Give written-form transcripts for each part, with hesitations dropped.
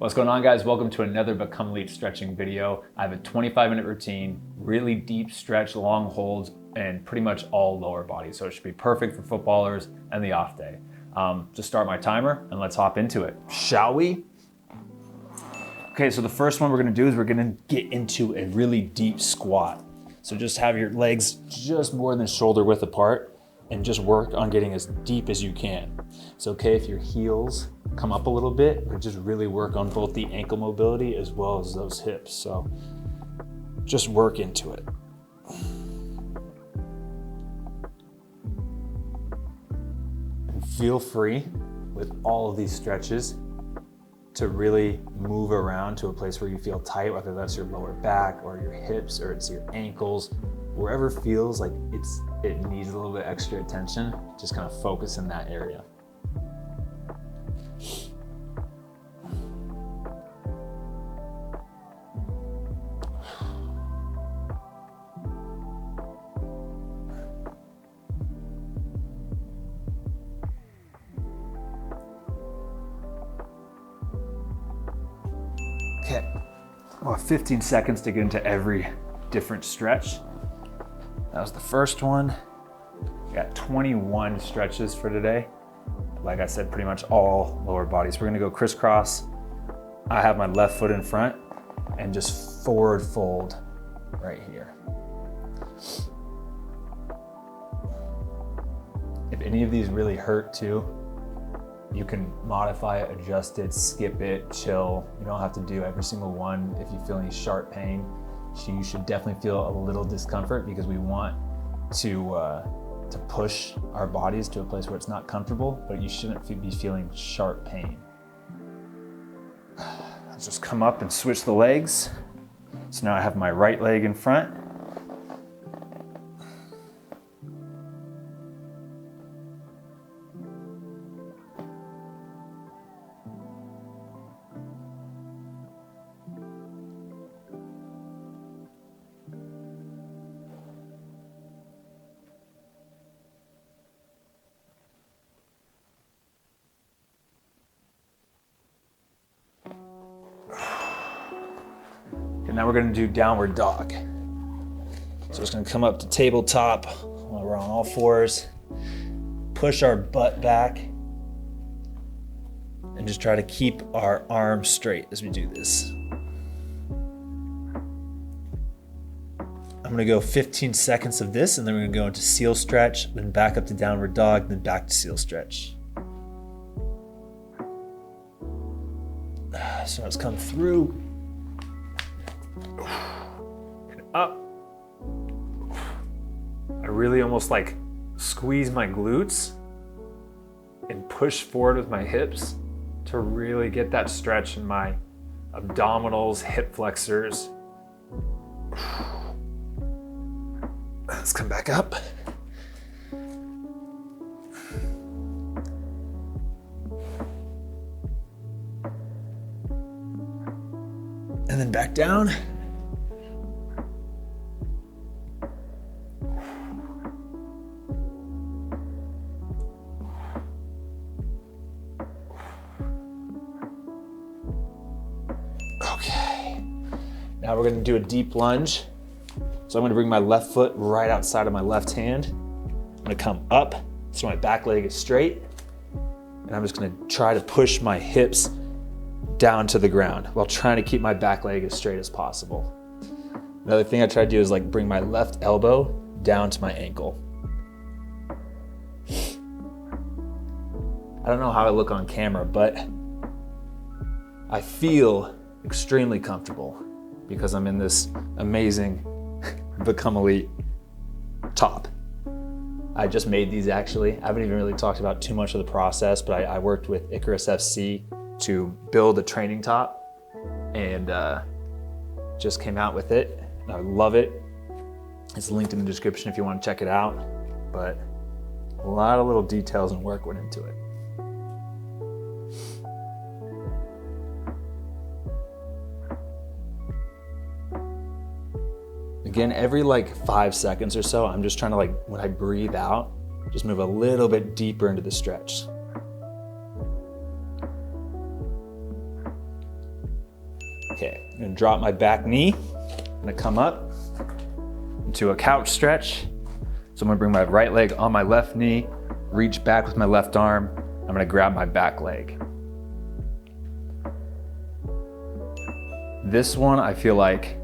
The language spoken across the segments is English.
What's going on, guys? Welcome to another Become Elite stretching video. I have a 25-minute routine, really deep stretch, long holds, and pretty much all lower body. So it should be perfect for footballers and the off day. Just start my timer and let's hop into it, shall we? Okay, so the first one we're gonna do is we're gonna get into a really deep squat. So just have your legs just more than shoulder width apart and just work on getting as deep as you can. It's okay if your heels come up a little bit, but just really work on both the ankle mobility as well as those hips. So just work into it. And feel free with all of these stretches to really move around to a place where you feel tight, whether that's your lower back or your hips or it's your ankles, wherever feels like it needs a little bit extra attention, just kind of focus in that area. Okay, well, 15 seconds to get into every different stretch. That was the first one. We got 21 stretches for today. Like I said, pretty much all lower bodies. We're gonna go crisscross. I have my left foot in front and just forward fold right here. If any of these really hurt too, you can modify it, adjust it, skip it, chill. You don't have to do every single one. If you feel any sharp pain, you should definitely feel a little discomfort because we want to push our bodies to a place where it's not comfortable, but you shouldn't be feeling sharp pain. Let's just come up and switch the legs. So now I have my right leg in front. And now we're gonna do downward dog. So it's gonna come up to tabletop while we're on all fours, push our butt back, and just try to keep our arms straight as we do this. I'm gonna go 15 seconds of this, and then we're gonna go into seal stretch, then back up to downward dog, then back to seal stretch. So let's come through. Up. I really almost like squeeze my glutes and push forward with my hips to really get that stretch in my abdominals, hip flexors. Let's come back up. And then back down. Okay, now we're gonna do a deep lunge. So I'm gonna bring my left foot right outside of my left hand. I'm gonna come up so my back leg is straight. And I'm just gonna try to push my hips down to the ground while trying to keep my back leg as straight as possible. Another thing I try to do is like bring my left elbow down to my ankle. I don't know how I look on camera, but I feel extremely comfortable because I'm in this amazing Become Elite top. I just made these actually. I haven't even really talked about too much of the process, but I worked with Icarus FC to build a training top and just came out with it. I love it. It's linked in the description if you want to check it out, but a lot of little details and work went into it. Again, every like 5 seconds or so, I'm just trying to like, when I breathe out, just move a little bit deeper into the stretch. Okay, I'm gonna drop my back knee. I'm gonna come up into a couch stretch. So I'm gonna bring my right leg on my left knee, reach back with my left arm. I'm gonna grab my back leg. This one I feel like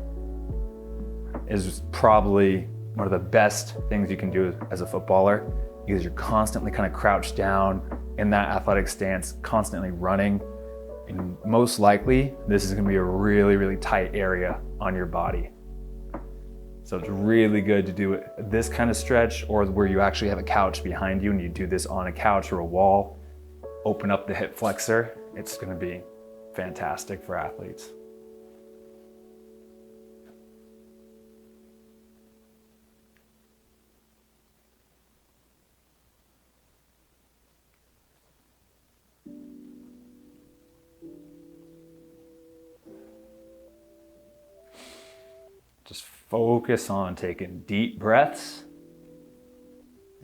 is probably one of the best things you can do as a footballer, because you're constantly kind of crouched down in that athletic stance, constantly running. And most likely, this is gonna be a really, really tight area on your body. So it's really good to do this kind of stretch, or where you actually have a couch behind you and you do this on a couch or a wall, open up the hip flexor. It's gonna be fantastic for athletes. Just focus on taking deep breaths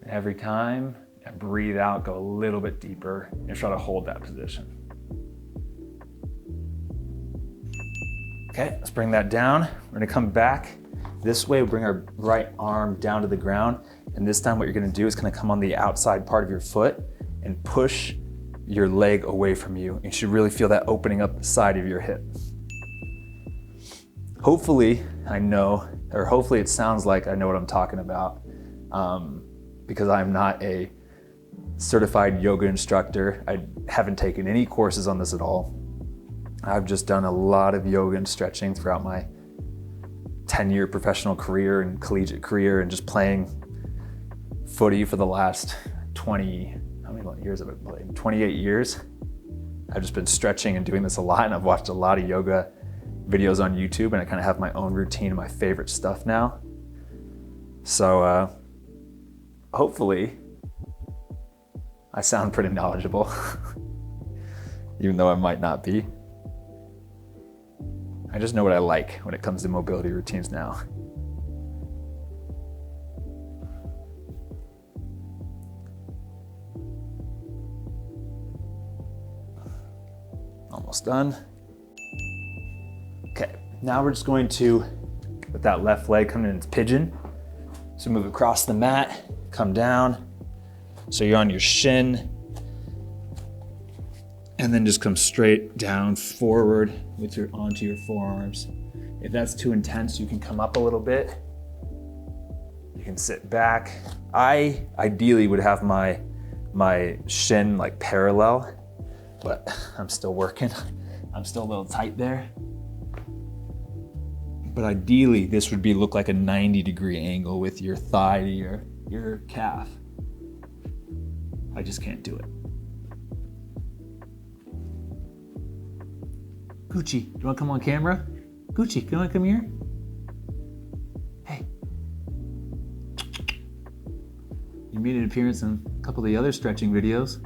every time, and breathe out, go a little bit deeper, and try to hold that position. Okay, let's bring that down. We're gonna come back this way, bring our right arm down to the ground, and this time what you're gonna do is gonna come on the outside part of your foot and push your leg away from you. You should really feel that opening up the side of your hip. Hopefully hopefully it sounds like I know what I'm talking about, because I'm not a certified yoga instructor. I haven't taken any courses on this at all. I've just done a lot of yoga and stretching throughout my 10-year professional career and collegiate career, and just playing footy for the last 28 years. I've just been stretching and doing this a lot, and I've watched a lot of yoga videos on YouTube, and I kind of have my own routine and my favorite stuff now. So hopefully I sound pretty knowledgeable, even though I might not be. I just know what I like when it comes to mobility routines now. Almost done. Okay, now we're just going to, with that left leg coming into pigeon. So move across the mat, come down. So you're on your shin, and then just come straight down forward onto your forearms. If that's too intense, you can come up a little bit. You can sit back. I ideally would have my shin like parallel, but I'm still working. I'm still a little tight there. But ideally, this would look like a 90-degree angle with your thigh to your calf. I just can't do it. Gucci, do you want to come on camera? Gucci, do you want to come here? Hey. You made an appearance in a couple of the other stretching videos.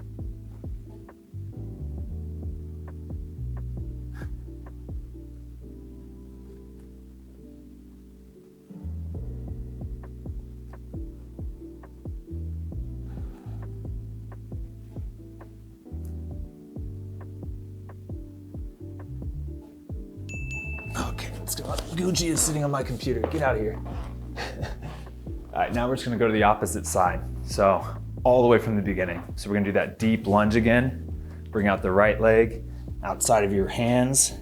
Okay, let's go. Gucci is sitting on my computer. Get out of here. All right, now we're just gonna go to the opposite side. So all the way from the beginning. So we're gonna do that deep lunge again. Bring out the right leg, outside of your hands.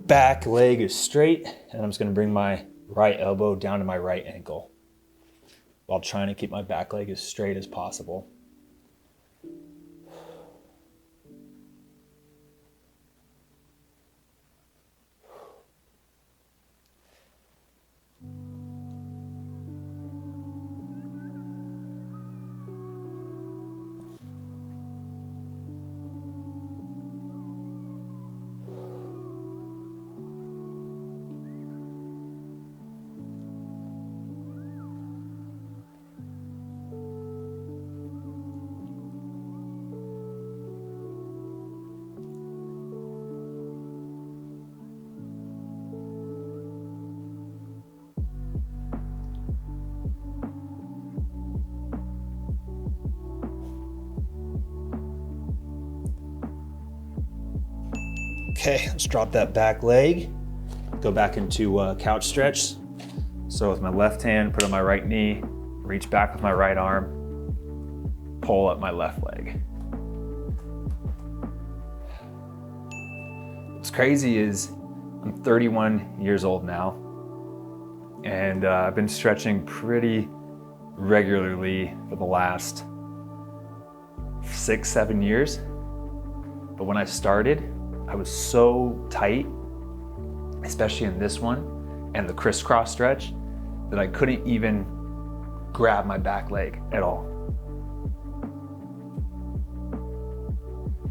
Back leg is straight, and I'm just gonna bring my right elbow down to my right ankle while trying to keep my back leg as straight as possible. Okay, let's drop that back leg. Go back into couch stretch. So with my left hand, put on my right knee, reach back with my right arm, pull up my left leg. What's crazy is I'm 31 years old now, and I've been stretching pretty regularly for the last 6-7 years. But when I started, I was so tight, especially in this one and the crisscross stretch, that I couldn't even grab my back leg at all.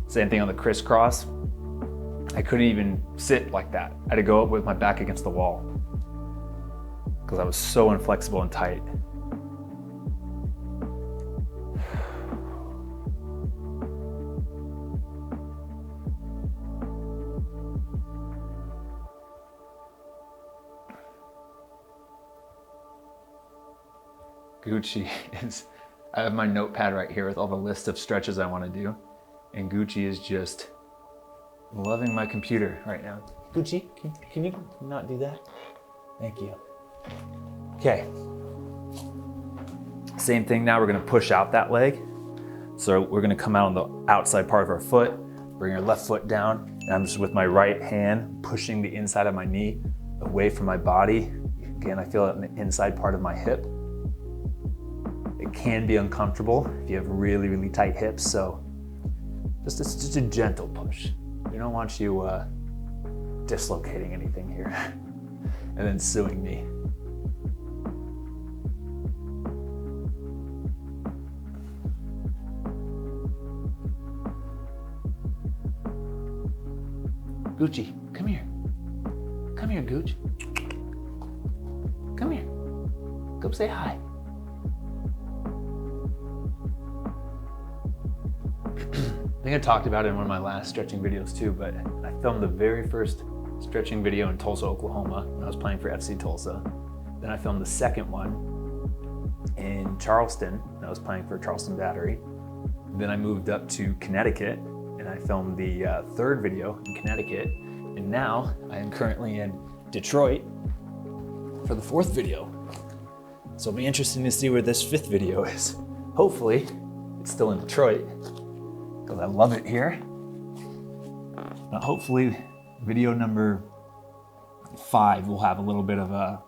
Same thing on the crisscross. I couldn't even sit like that. I had to go up with my back against the wall because I was so inflexible and tight. Gucci is, I have my notepad right here with all the list of stretches I want to do, and Gucci is just loving my computer right now. Gucci, can you not do that? Thank you. Okay. Same thing now, we're gonna push out that leg. So we're gonna come out on the outside part of our foot, bring our left foot down, and I'm just with my right hand pushing the inside of my knee away from my body. Again, I feel it in the inside part of my hip. It can be uncomfortable if you have really, really tight hips, so just a gentle push. We don't want you dislocating anything here and then suing me. Gucci, come here. Come here, Gooch. Come here. Come say hi. I think I talked about it in one of my last stretching videos too, but I filmed the very first stretching video in Tulsa, Oklahoma when I was playing for FC Tulsa. Then I filmed the second one in Charleston when I was playing for Charleston Battery. Then I moved up to Connecticut and I filmed the third video in Connecticut. And now I am currently in Detroit for the fourth video. So it'll be interesting to see where this fifth video is. Hopefully it's still in Detroit, because I love it here. But hopefully video number 5 will have a little bit of a,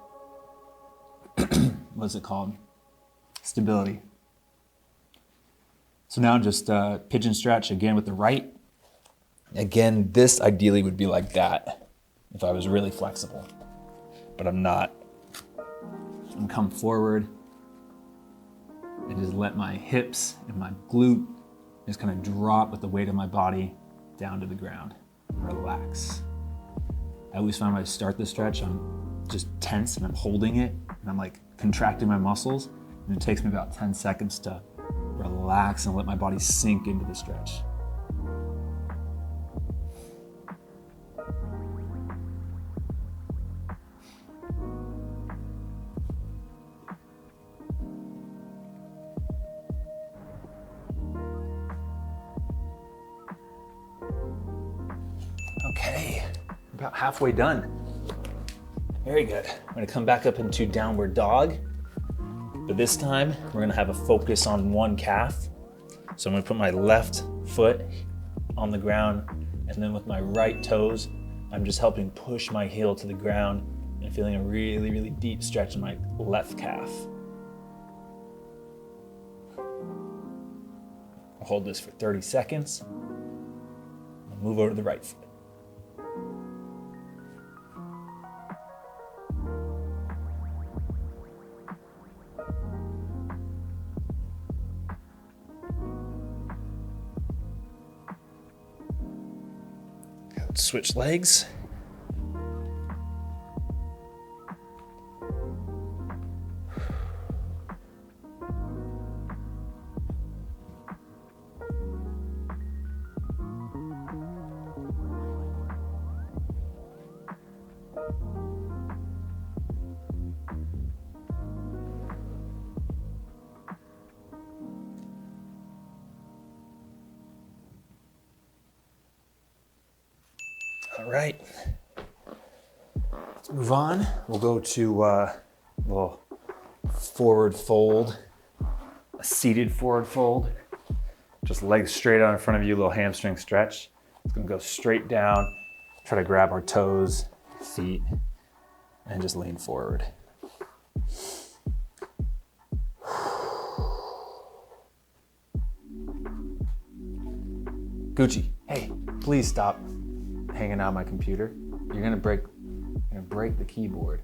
what's it called? Stability. So now just pigeon stretch again with the right. Again, this ideally would be like that if I was really flexible, but I'm not. I'm gonna come forward and just let my hips and my glute just kind of drop with the weight of my body down to the ground. Relax. I always find when I start the stretch, I'm just tense and I'm holding it and I'm like contracting my muscles, and it takes me about 10 seconds to relax and let my body sink into the stretch. Okay, about halfway done. Very good. I'm gonna come back up into downward dog, but this time we're gonna have a focus on one calf. So I'm gonna put my left foot on the ground, and then with my right toes, I'm just helping push my heel to the ground and feeling a really, really deep stretch in my left calf. I'll hold this for 30 seconds. I'll move over to the right foot. Switch legs. All right, let's move on. We'll go to a little forward fold, a seated forward fold. Just legs straight out in front of you, little hamstring stretch. It's gonna go straight down, try to grab our toes, feet, and just lean forward. Gucci, hey, please stop hanging out my computer. You're gonna break the keyboard.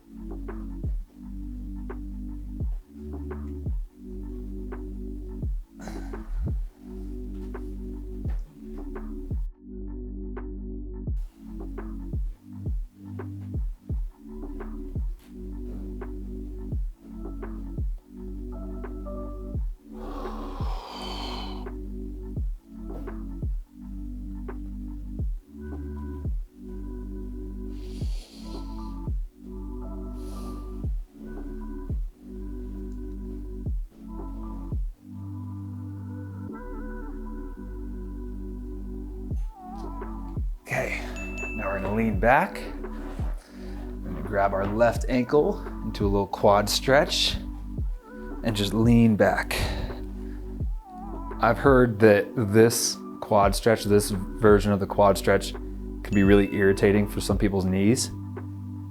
Okay, now we're gonna lean back. We're gonna grab our left ankle into a little quad stretch and just lean back. I've heard that this quad stretch, this version of the quad stretch, can be really irritating for some people's knees.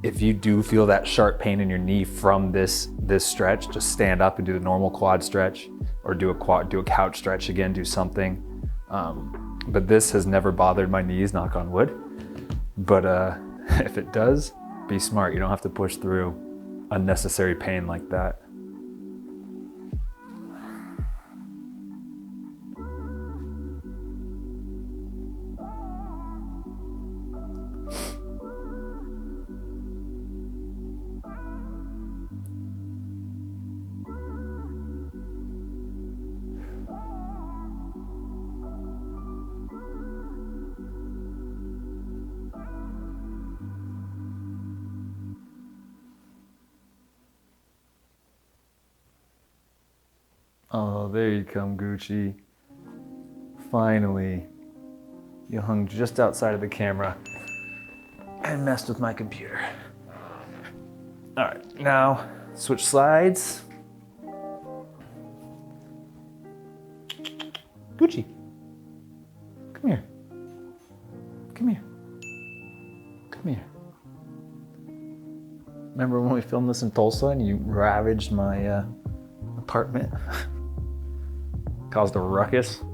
If you do feel that sharp pain in your knee from this stretch, just stand up and do the normal quad stretch, or do a couch stretch again, do something. But this has never bothered my knees, knock on wood. But if it does, be smart. You don't have to push through unnecessary pain like that. Oh, there you come, Gucci. Finally. You hung just outside of the camera and messed with my computer. All right, now switch sides. Gucci, come here. Come here. Come here. Remember when we filmed this in Tulsa and you ravaged my apartment? Caused a ruckus.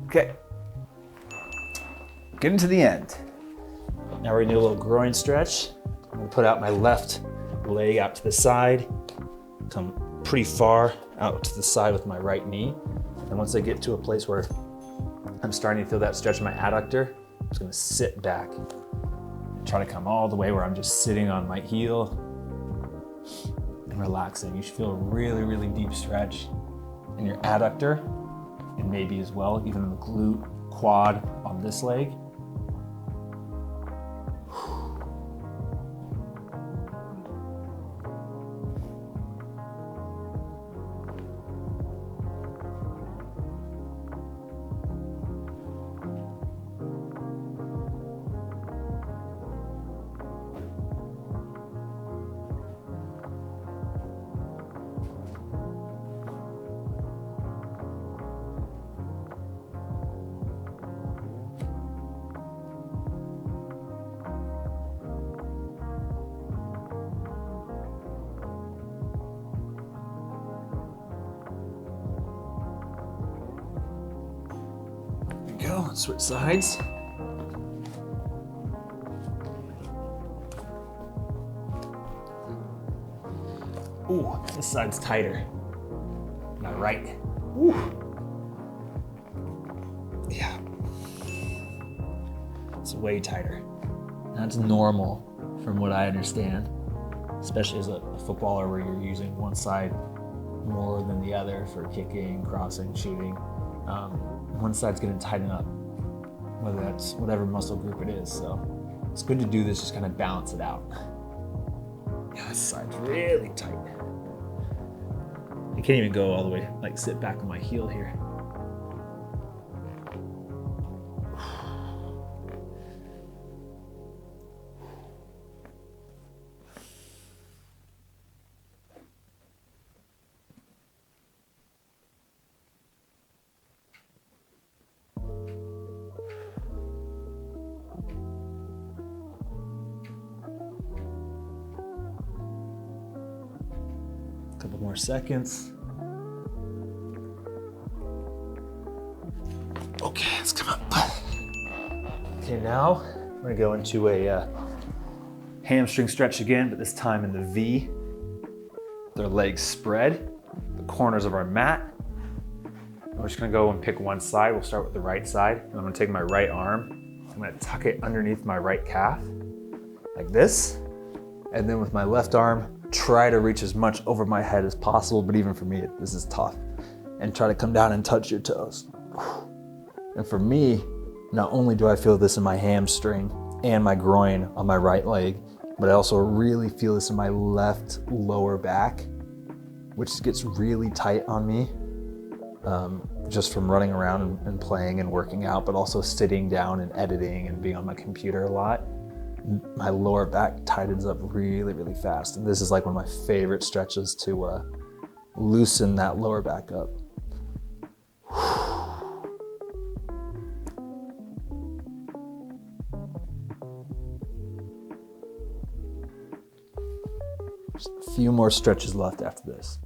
Okay, getting to the end. Now we're gonna do a little groin stretch. I'm gonna put out my left leg out to the side, come pretty far out to the side with my right knee. And once I get to a place where I'm starting to feel that stretch in my adductor, I'm just gonna sit back and try to come all the way where I'm just sitting on my heel and relaxing. You should feel a really, really deep stretch in your adductor, and maybe as well, even in the glute, quad on this leg. go, let's switch sides. Ooh, this side's tighter. My right. Ooh. Yeah. It's way tighter. That's normal from what I understand, especially as a footballer where you're using one side more than the other for kicking, crossing, shooting. One side's gonna tighten up, whether that's whatever muscle group it is. So it's good to do this, just kind of balance it out. Yeah, this side's really tight. I can't even go all the way, like sit back on my heel here. Couple more seconds. Okay, let's come up. Okay, now we're gonna go into a hamstring stretch again, but this time in the V. Their legs spread, the corners of our mat. We're just gonna go and pick one side. We'll start with the right side. And I'm gonna take my right arm. I'm gonna tuck it underneath my right calf, like this. And then with my left arm, try to reach as much over my head as possible, but even for me, this is tough. And try to come down and touch your toes. And for me, not only do I feel this in my hamstring and my groin on my right leg, but I also really feel this in my left lower back, which gets really tight on me, just from running around and playing and working out, but also sitting down and editing and being on my computer a lot. My lower back tightens up really, really fast. And this is like one of my favorite stretches to loosen that lower back up. Just a few more stretches left after this.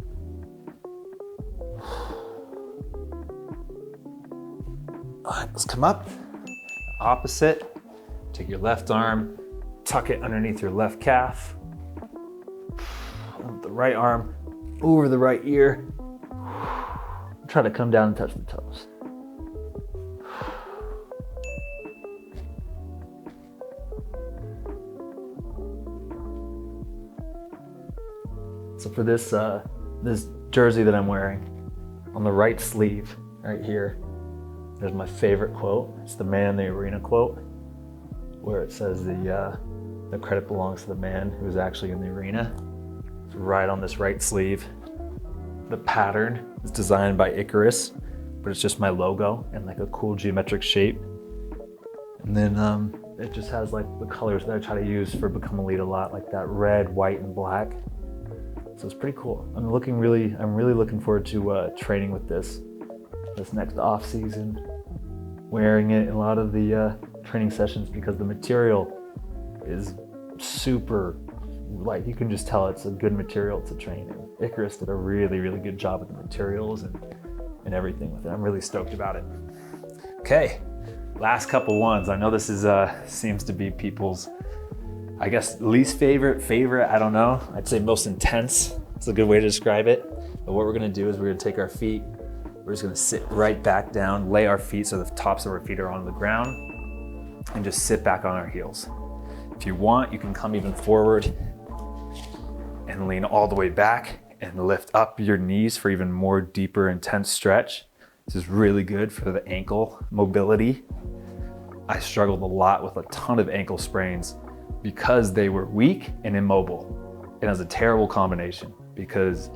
All right, let's come up. Opposite. Take your left arm, tuck it underneath your left calf. The right arm over the right ear. Try to come down and touch the toes. So for this this jersey that I'm wearing, on the right sleeve, right here, there's my favorite quote. It's the Man in the Arena quote, where it says the credit belongs to the man who's actually in the arena. It's right on this right sleeve. The pattern is designed by Icarus, but it's just my logo and like a cool geometric shape. And then it just has like the colors that I try to use for Become Elite a lot, like that red, white, and black. So it's pretty cool. I'm really looking forward to training with this next off season, wearing it in a lot of the training sessions, because the material is super, like, you can just tell it's a good material to train in. Icarus did a really, really good job with the materials and everything with it. I'm really stoked about it. Okay, last couple ones. I know this is seems to be people's, I guess, least favorite, I don't know. I'd say most intense. It's a good way to describe it. But what we're gonna do is we're gonna take our feet, we're just gonna sit right back down, lay our feet so the tops of our feet are on the ground, and just sit back on our heels. If you want, you can come even forward and lean all the way back and lift up your knees for even more deeper, intense stretch. This is really good for the ankle mobility. I struggled a lot with a ton of ankle sprains because they were weak and immobile. And it was a terrible combination, because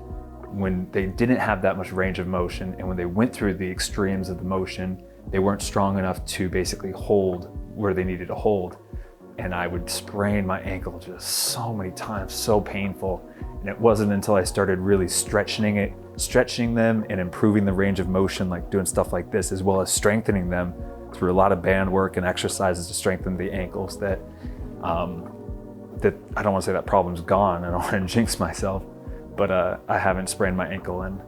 when they didn't have that much range of motion and when they went through the extremes of the motion, they weren't strong enough to basically hold where they needed to hold. And I would sprain my ankle just so many times, so painful. And it wasn't until I started really stretching them and improving the range of motion, like doing stuff like this, as well as strengthening them through a lot of band work and exercises to strengthen the ankles, that I don't want to say that problem's gone. I don't want to jinx myself, but I haven't sprained my ankle in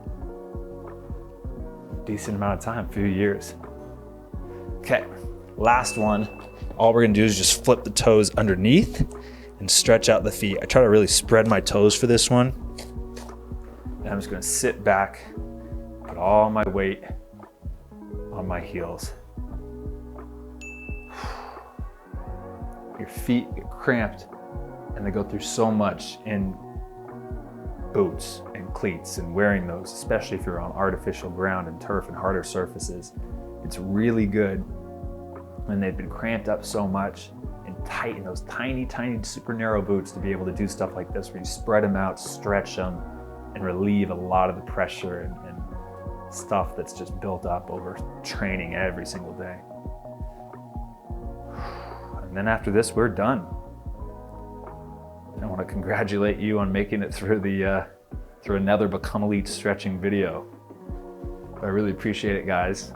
a decent amount of time, a few years. Okay, last one. All we're gonna do is just flip the toes underneath and stretch out the feet. I try to really spread my toes for this one. And I'm just gonna sit back, put all my weight on my heels. Your feet get cramped and they go through so much in boots and cleats and wearing those, especially if you're on artificial ground and turf and harder surfaces. It's really good when they've been cramped up so much and tight in those tiny, super narrow boots to be able to do stuff like this where you spread them out, stretch them, and relieve a lot of the pressure and stuff that's just built up over training every single day. And then after this, we're done. I want to congratulate you on making it through through another Become Elite stretching video. I really appreciate it, guys.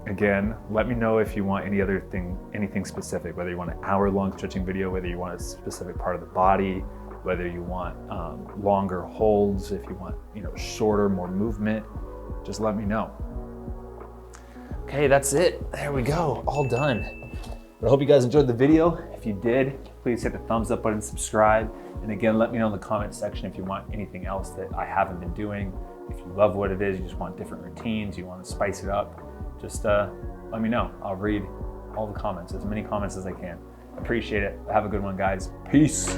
Again, let me know if you want anything specific, whether you want an hour-long stretching video, whether you want a specific part of the body, whether you want longer holds, if you want shorter, more movement, just let me know. Okay, that's it. There we go, all done. But I hope you guys enjoyed the video. If you did, please hit the thumbs up button, subscribe. And again, let me know in the comment section if you want anything else that I haven't been doing. If you love what it is, you just want different routines, you want to spice it up, just let me know. I'll read all the comments, as many comments as I can. Appreciate it. Have a good one, guys. Peace.